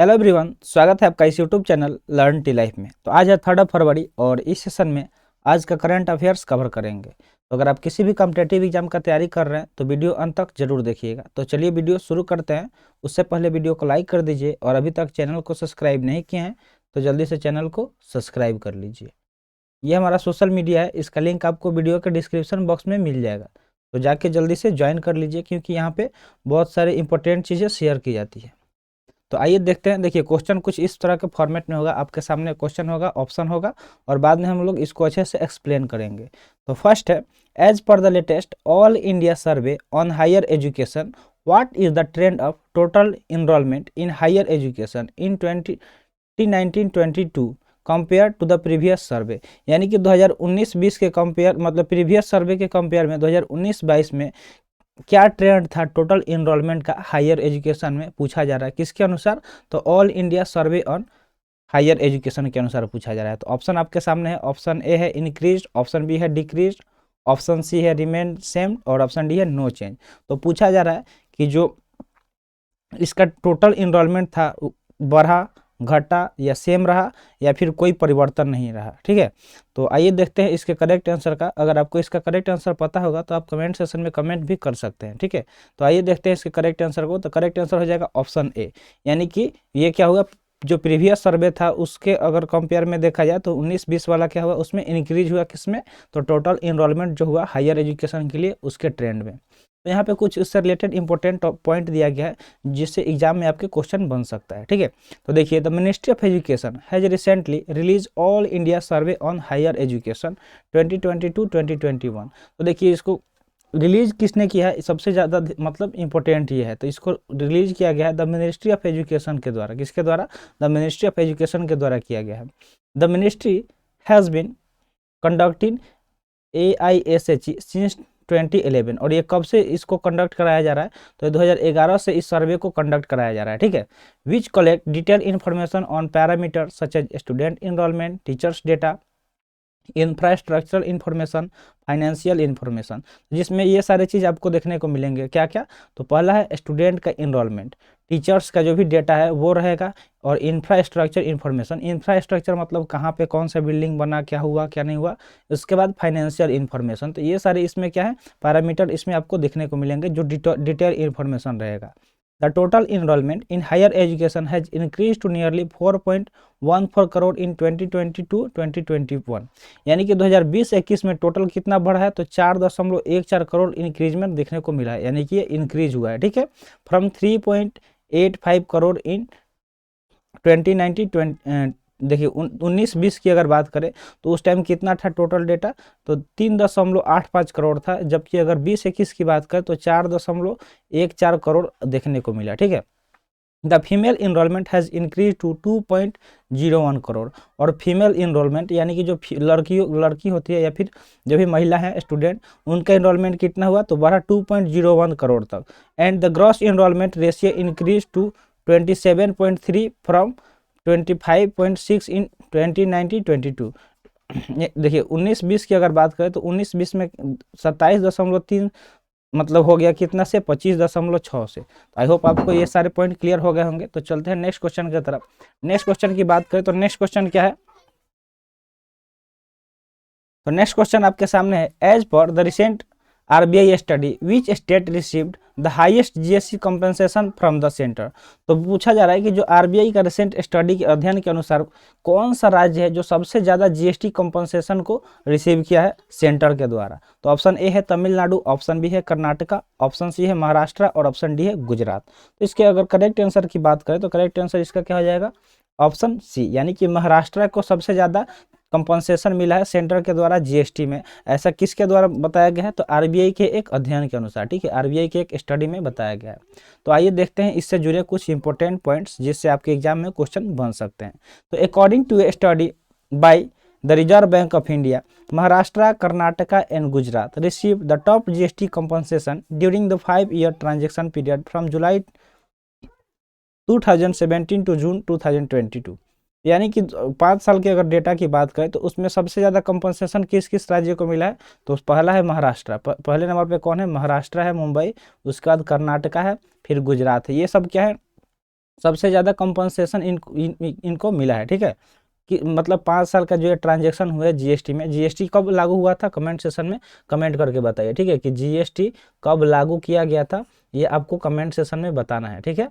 Hello everyone, स्वागत है आपका इस YouTube channel learn tea life में। तो आज है 3 फरवरी और इस सेशन में आज का करंट अफेयर्स कवर करेंगे। तो अगर आप किसी भी कॉम्पिटेटिव एग्जाम का तैयारी कर रहे हैं तो वीडियो अंत तक जरूर देखिएगा। तो चलिए वीडियो शुरू करते हैं। उससे पहले वीडियो को लाइक कर दीजिए और अभी तक चैनल को सब्सक्राइब नहीं किए हैं तो जल्दी से चैनल को सब्सक्राइब कर लीजिए। ये हमारा सोशल मीडिया है, इसका लिंक आपको वीडियो के डिस्क्रिप्शन बॉक्स में मिल जाएगा। तो जाके जल्दी से ज्वाइन कर लीजिए क्योंकि यहाँ पे बहुत सारे इंपॉर्टेंट चीज़ें शेयर की जाती है। तो आइए देखते हैं। देखिए क्वेश्चन कुछ इस तरह के फॉर्मेट में होगा, आपके सामने क्वेश्चन होगा, ऑप्शन होगा और बाद में हम लोग इसको अच्छे से एक्सप्लेन करेंगे। तो फर्स्ट है, as per the latest all India survey on higher education what is the trend of total enrolment in higher education in 2019-22 compare to the previous survey. यानी कि 2019-20 के कंपेयर मतलब प्रीवियस सर्वे के कंपेयर में 2019-22 में क्या ट्रेंड था टोटल इनरोलमेंट का हायर एजुकेशन में, पूछा जा रहा है। किसके अनुसार? तो all India survey on higher education के अनुसार पूछा जा रहा है। तो ऑप्शन आपके सामने है। ऑप्शन ए है इंक्रीज, ऑप्शन बी है डिक्रीज, ऑप्शन सी है रिमेन सेम और ऑप्शन डी है नो चेंज। तो पूछा जा रहा है कि जो इसका टोटल इनरोलमेंट था बढ़ा, घटा या सेम रहा या फिर कोई परिवर्तन नहीं रहा। ठीक है, तो आइए देखते हैं इसके करेक्ट आंसर का। अगर आपको इसका करेक्ट आंसर पता होगा तो आप कमेंट सेक्शन में कमेंट भी कर सकते हैं। ठीक है, तो आइए देखते हैं इसके करेक्ट आंसर को। तो करेक्ट आंसर हो जाएगा ऑप्शन ए, यानी कि ये क्या हुआ, जो प्रीवियस सर्वे था उसके अगर कंपेयर में देखा जाए तो 19-20 वाला क्या हुआ, उसमें इंक्रीज हुआ। किसमें? तो टोटल इनरोलमेंट जो हुआ हायर एजुकेशन के लिए उसके ट्रेंड में। तो यहाँ पे कुछ इससे रिलेटेड इंपॉर्टेंट पॉइंट दिया गया है जिससे एग्जाम में आपके क्वेश्चन बन सकता है। ठीक है, तो देखिए the ministry of education has recently release all India survey on higher education 2022-2021। तो देखिए इसको रिलीज किसने किया है, सबसे ज़्यादा मतलब इंपॉर्टेंट ये है। तो इसको रिलीज किया गया है द मिनिस्ट्री ऑफ एजुकेशन के द्वारा। किसके द्वारा? द मिनिस्ट्री ऑफ एजुकेशन के द्वारा किया गया है। The ministry has been conducting AISHE since 2011। और ये कब से इसको कंडक्ट कराया जा रहा है? तो 2011 से इस सर्वे को कंडक्ट कराया जा रहा है। ठीक है, which collect detail information on parameter such as student enrollment, teachers data, infrastructural information, financial information, जिसमें ये सारे चीज़ आपको देखने को मिलेंगे। क्या क्या? तो पहला है स्टूडेंट का इनरोलमेंट, टीचर्स का जो भी डेटा है वो रहेगा और इंफ्रास्ट्रक्चर इन्फॉर्मेशन। इंफ्रास्ट्रक्चर मतलब कहाँ पे कौन सा बिल्डिंग बना, क्या हुआ क्या नहीं हुआ। उसके बाद फाइनेंशियल इन्फॉर्मेशन। तो ये सारे इसमें क्या है, पैरामीटर इसमें आपको देखने को मिलेंगे जो डिटेल इन्फॉर्मेशन रहेगा। The total enrollment in higher education has increased to nearly 4.14 crore in 2022-2021। यानी कि 2020-21 में टोटल कितना बढ़ा है? तो 4.14 करोड़ इंक्रीजमेंट देखने को मिला है, यानी कि ये इंक्रीज हुआ है। ठीक है, फ्रॉम 3.85 करोड़ इन 2019-20 देखिए 19-20 की अगर बात करें तो उस टाइम कितना था टोटल डेटा? तो 3.85 करोड़ था, जबकि अगर 20-21 की बात करें तो 4.14 करोड़ देखने को मिला। ठीक है, the female enrollment has increase to 2.01 crore. और फीमेल इनरोलमेंट यानी कि जो लड़की होती है या फिर जो भी महिला है स्टूडेंट, उनका इनरोलमेंट कितना हुआ? तो बढ़ा 2.01 करोड़ तक। And the gross enrollment ratio increase to 27.3 from 25.6 in 2019-22। देखिए 19-20 की अगर बात करें तो 19-20 में 27.3 मतलब हो गया कितना से? 25.6 से। तो आई होप आपको ये सारे पॉइंट क्लियर हो गए होंगे। तो चलते हैं नेक्स्ट क्वेश्चन की तरफ। नेक्स्ट क्वेश्चन की बात करें तो नेक्स्ट क्वेश्चन क्या है? तो नेक्स्ट क्वेश्चन आपके सामने है, as per the recent RBI study which state received the highest GST compensation from the centre. तो पूछा जा रहा है कि जो RBI का रिसेंट स्टडी के अध्ययन के अनुसार कौन सा राज्य है जो सबसे ज़्यादा GST कंपनसेशन को रिसीव किया है सेंटर के द्वारा। तो ऑप्शन ए है तमिलनाडु, ऑप्शन बी है कर्नाटका, ऑप्शन सी है महाराष्ट्र और ऑप्शन डी है गुजरात। तो इसके अगर करेक्ट आंसर की बात करें तो करेक्ट आंसर इसका क्या हो जाएगा? ऑप्शन सी, यानी कि महाराष्ट्र को सबसे ज़्यादा कंपनसेशन मिला है सेंटर के द्वारा GST में। ऐसा किसके द्वारा बताया गया है? तो RBI के एक अध्ययन के अनुसार। ठीक है, RBI के एक स्टडी में बताया गया है। तो आइए देखते हैं इससे जुड़े कुछ इंपॉर्टेंट पॉइंट्स जिससे आपके एग्जाम में क्वेश्चन बन सकते हैं। तो according to a study by the Reserve Bank of India, Maharashtra, Karnataka and Gujarat receive the top GST compensation during the 5-year transaction period from July 2017 to June 2022। यानी कि 5 साल के अगर डेटा की बात करें तो उसमें सबसे ज़्यादा कंपनसेशन किस किस राज्य को मिला है? तो पहला है महाराष्ट्र, पहले नंबर पे कौन है? महाराष्ट्र है, मुंबई, उसके बाद कर्नाटका है, फिर गुजरात है। ये सब क्या है? सबसे ज़्यादा कंपनसेशन इनको मिला है, ठीक है। कि मतलब 5 साल का जो है ट्रांजेक्शन हुआ है जीएसटी में। जीएसटी कब लागू हुआ था, कमेंट सेशन में कमेंट करके बताइए, ठीक है, कि जीएसटी कब लागू किया गया था, ये आपको कमेंट सेशन में बताना है, ठीक है।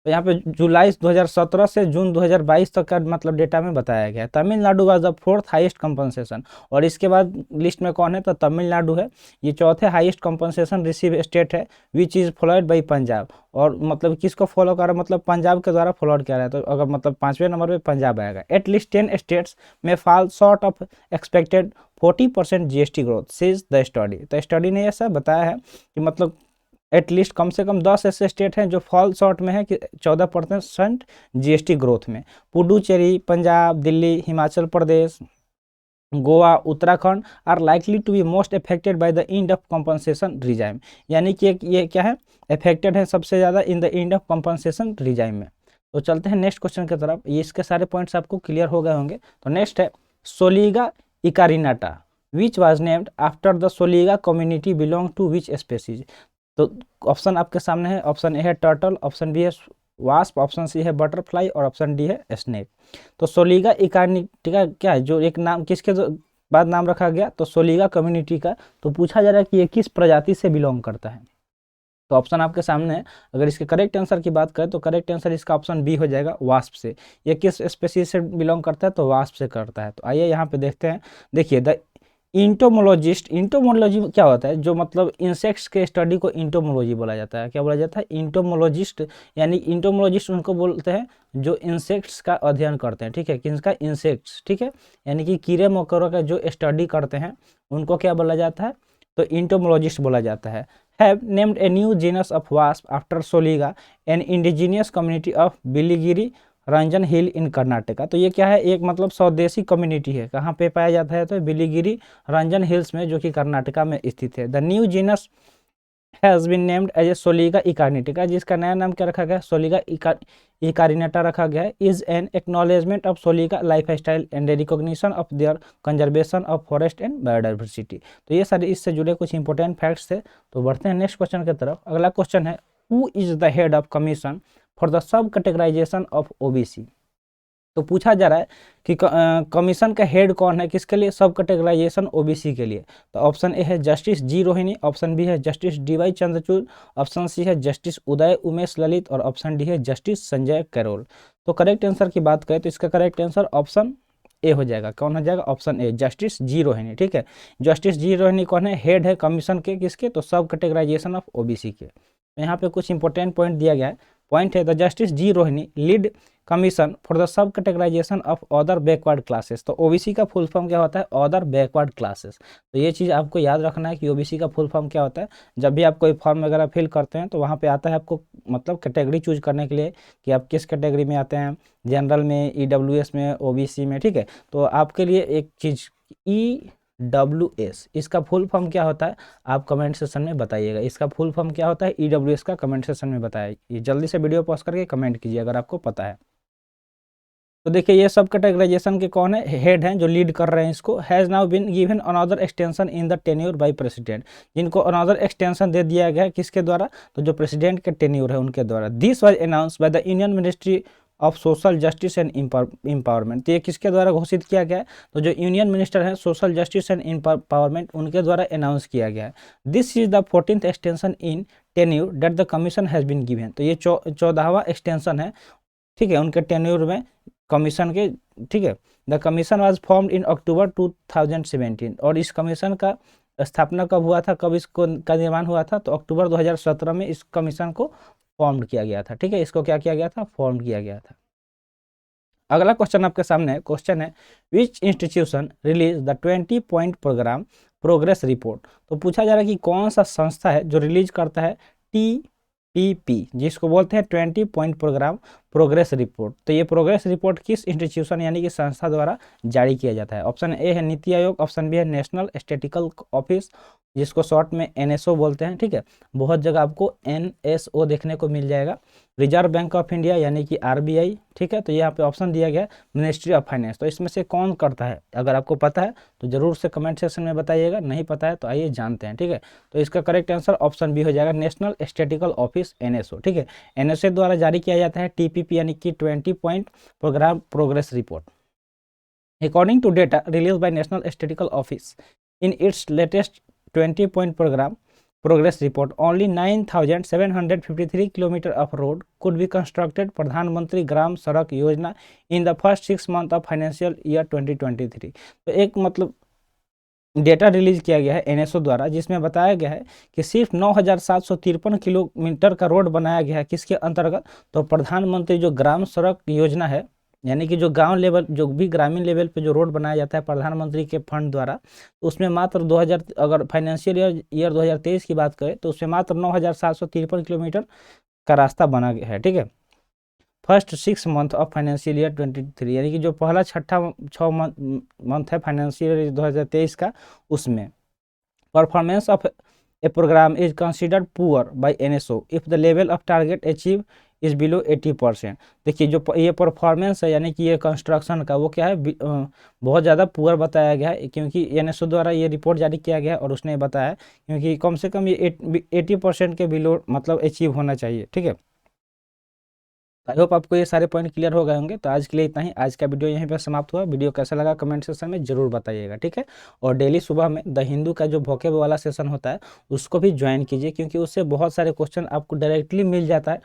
तो यहाँ पे जुलाई 2017 से जून 2022 तक का मतलब डेटा में बताया गया है। Tamil Nadu was the 4th highest compensation, और इसके बाद लिस्ट में कौन है, तो तमिलनाडु है, ये चौथे हाईएस्ट कंपनसेशन रिसीव स्टेट है, which is followed by Punjab. और मतलब किसको फॉलो कर रहा है, मतलब पंजाब के द्वारा फॉलोड किया रहा है। तो अगर मतलब 5वें नंबर पे पंजाब आएगा। एटलीस्ट 10 स्टेट्स में fall short of expected 40% GST growth, says the study. तो स्टडी ने ऐसा बताया है कि मतलब एटलीस्ट कम से कम 10 ऐसे स्टेट हैं जो फॉल शॉर्ट में है कि 14% जीएसटी ग्रोथ में। Puducherry, Punjab, Delhi, Himachal Pradesh, Goa, Uttarakhand are likely to be most affected by the end of compensation regime. यानी कि ये क्या है, अफेक्टेड है सबसे ज़्यादा in the end of compensation regime में। तो चलते हैं नेक्स्ट क्वेश्चन की तरफ। ये इसके सारे पॉइंट्स आपको क्लियर हो गए होंगे। तो नेक्स्ट है Soliga ecarinata which was named after the Soliga community belong to which species. तो ऑप्शन आपके सामने है। ऑप्शन ए है टर्टल, ऑप्शन बी है वास्प, ऑप्शन सी है बटरफ्लाई और ऑप्शन डी है स्नेक। तो सोलिगा इकार्निटिका क्या है, जो एक नाम किसके बाद नाम रखा गया, तो सोलिगा कम्युनिटी का। तो पूछा जा रहा है कि ये किस प्रजाति से बिलोंग करता है। तो ऑप्शन आपके सामने है। अगर इसके करेक्ट आंसर की बात करें तो करेक्ट आंसर इसका ऑप्शन बी हो जाएगा, वास्प से। ये किस स्पेसीज से बिलोंग करता है, तो वास्प से करता है। तो आइए यहाँ पे देखते हैं। देखिए द इंटोमोलॉजिस्ट, इंटोमोलॉजी क्या होता है, जो मतलब इंसेक्ट्स के स्टडी को इंटोमोलॉजी बोला जाता है। क्या बोला जाता है, इंटोमोलॉजिस्ट। यानी इंटोमोलॉजिस्ट उनको बोलते हैं जो इंसेक्ट्स का अध्ययन करते हैं, ठीक है, किसका, इंसेक्ट्स, ठीक है, यानी कि कीड़े मकोड़ों का जो स्टडी करते हैं उनको क्या बोला जाता है, तो इंटोमोलॉजिस्ट बोला जाता है। Have named a new genus of wasp after Soliga an indigenous community of Biligiri Rangan hill in Karnataka. तो ये क्या है, एक मतलब स्वदेशी कम्युनिटी है। कहाँ पे पाया जाता है, तो बिलीगिरी रंजन हिल्स में, जो कि कर्नाटका में स्थित है। The new genus has been named as a Soliga ecarinata, जिसका नया नाम क्या रखा गया, सोलिगा इकारिनेटा रखा गया है। Is an acknowledgement of Soliga life style and recognition of their conservation of forest and biodiversity. तो ये सारे इससे जुड़े कुछ इंपॉर्टेंट फैक्ट्स थे। तो बढ़ते हैं नेक्स्ट क्वेश्चन की तरफ। अगला क्वेश्चन है who is the head of commission for the sub categorization of OBC. तो पूछा जा रहा है कि कमीशन का हेड कौन है, किसके लिए, सब कैटेगराइजेशन ओबीसी के लिए। तो ऑप्शन ए है justice G Rohini, option B है justice DY Chandrachud, option C है जस्टिस उदय उमेश ललित और ऑप्शन डी है जस्टिस संजय करोल। तो करेक्ट आंसर की बात करें तो इसका करेक्ट आंसर ऑप्शन ए हो जाएगा। कौन हो जाएगा, option A, justice G Rohini, ठीक है। जस्टिस जी रोहिणी कौन है, हेड है कमीशन के, किसके, तो सब कैटेगराइजेशन ऑफ ओबीसी के। यहाँ पे कुछ इंपॉर्टेंट पॉइंट दिया गया है। पॉइंट है the justice G Rohini lead commission for the sub categorization of other backward classes. तो ओबीसी का फुल फॉर्म क्या होता है, अदर बैकवर्ड क्लासेस। तो ये चीज़ आपको याद रखना है कि ओबीसी का फुल फॉर्म क्या होता है। जब भी आप कोई फॉर्म वगैरह फिल करते हैं तो वहाँ पे आता है आपको मतलब कैटेगरी चूज करने के लिए कि आप किस कैटेगरी में आते हैं, जनरल में, ईडब्ल्यूएस में, ओबीसी में, ठीक है। तो आपके लिए एक चीज़ EWS, इसका फुल फॉर्म क्या होता है, आप कमेंट सेशन में बताइएगा। इसका फुल फॉर्म क्या होता है EWS का, कमेंट सेशन में बताइए। जल्दी से वीडियो पॉज करके कमेंट कीजिए अगर आपको पता है। तो देखिए ये सब कैटेगराइजेशन के कौन है, हेड हैं जो लीड कर रहे हैं इसको। Has now been given another extension in the tenure by president, जिनको अनदर एक्सटेंशन दे दिया गया है, किसके द्वारा, तो जो प्रेसिडेंट के टेन्योर है उनके द्वारा। This was announce by the union ministry of social justice and empowerment. तो ये किसके द्वारा घोषित किया गया है, तो जो यूनियन मिनिस्टर है सोशल जस्टिस एंड एम्पावरमेंट उनके द्वारा अनाउंस किया गया है। This is the 14th extension in tenure that the commission has been given. तो ये 14वां एक्सटेंशन है, ठीक है, उनके टेन्योर में कमीशन के, ठीक है। The commission was formed in October 2017 और इस कमीशन का स्थापना कब हुआ था, कब इसको का निर्माण हुआ था, तो अक्टूबर 2017 में इस कमीशन को फॉर्म किया गया था, ठीक है। इसको क्या किया गया था, फॉर्म किया गया था। अगला क्वेश्चन आपके सामने है। क्वेश्चन है which institution release the 20 point programme progress report. तो पूछा जा रहा है कि कौन सा संस्था है जो रिलीज करता है TPP, जिसको बोलते हैं 20 पॉइंट प्रोग्राम प्रोग्रेस रिपोर्ट। तो ये प्रोग्रेस रिपोर्ट किस इंस्टीट्यूशन यानी कि संस्था द्वारा जारी किया जाता है। ऑप्शन ए है नीति आयोग, ऑप्शन बी है नेशनल स्टैटिस्टिकल ऑफिस, जिसको शॉर्ट में NSO बोलते हैं, ठीक है। बहुत जगह आपको NSO देखने को मिल जाएगा। रिजर्व बैंक ऑफ इंडिया यानी कि RBI, ठीक है। तो यहाँ पे ऑप्शन दिया गया है मिनिस्ट्री ऑफ फाइनेंस। तो इसमें से कौन करता है, अगर आपको पता है तो जरूर से कमेंट सेक्शन में बताइएगा, नहीं पता है तो आइए जानते हैं, ठीक है। तो इसका करेक्ट आंसर ऑप्शन बी हो जाएगा, national statistical office office NSO, ठीक है। एनएसओ द्वारा जारी किया जाता है टीपीपी यानी कि 20 point programme progress report. According to data release by national statistical office in its latest 20 point programme progress report only 9,753 kilometre of road could be constructed Pradhan Mantri Gram Sadak Yojana in the first 6 month of financial year 2023। तो एक मतलब data release किया गया है NSO द्वारा, जिसमें बताया गया है कि सिर्फ 9,753 किलोमीटर का रोड बनाया गया है। किसके अंतर्गत? तो प्रधानमंत्री जो ग्राम सड़क योजना है, यानी कि जो गांव लेवल, जो भी ग्रामीण लेवल पे जो रोड बनाया जाता है प्रधानमंत्री के फंड द्वारा, तो उसमें मात्र 2000, अगर फाइनेंशियल ईयर 2023 की बात करें तो उसमें मात्र 9,753 किलोमीटर का रास्ता बना गया है, ठीक है। First 6 month of financial year 23, यानी कि जो पहला 6 मंथ है फाइनेंशियल ईयर 2023 का, उसमें performance of a programme is considered poor by NSO if the level of target achieve is below 80%। देखिए जो ये परफॉर्मेंस है यानी कि ये कंस्ट्रक्शन का, वो क्या है, बहुत ज़्यादा पुअर बताया गया है, क्योंकि एनएसओ द्वारा ये रिपोर्ट जारी किया गया है और उसने बताया क्योंकि कम से कम ये 80% के बिलो मतलब अचीव होना चाहिए, ठीक है। आई होप आपको ये सारे पॉइंट क्लियर हो गए होंगे। तो आज के लिए इतना ही, आज का वीडियो यहीं पर समाप्त हुआ। वीडियो कैसा लगा कमेंट सेक्शन में जरूर बताइएगा, ठीक है। और डेली सुबह में द हिंदू का जो वोकेब वाला सेशन होता है उसको भी ज्वाइन कीजिए, क्योंकि उससे बहुत सारे क्वेश्चन आपको डायरेक्टली मिल जाता है।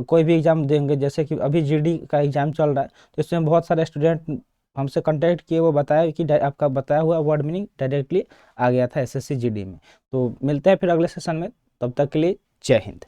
कोई भी एग्जाम देंगे, जैसे कि अभी जीडी का एग्जाम चल रहा है, तो इसमें बहुत सारे स्टूडेंट हमसे कॉन्टैक्ट किए, वो बताया कि आपका बताया हुआ वर्ड मीनिंग डायरेक्टली आ गया था एसएससी जीडी में। तो मिलते हैं फिर अगले सेशन में, तब तक के लिए जय हिंद।